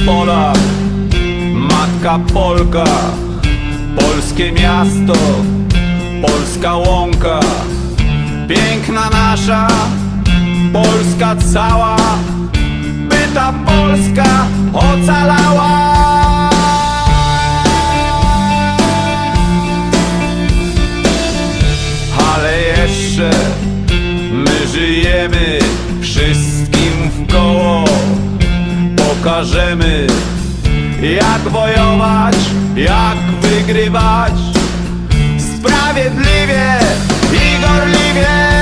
pola, matka Polka, polskie miasto, polska łąka, piękna nasza Polska cała, by ta Polska ocalała. Ale jeszcze my żyjemy, wszystkim wkoło pokażemy, jak wojować, jak wygrywać sprawiedliwie i gorliwie.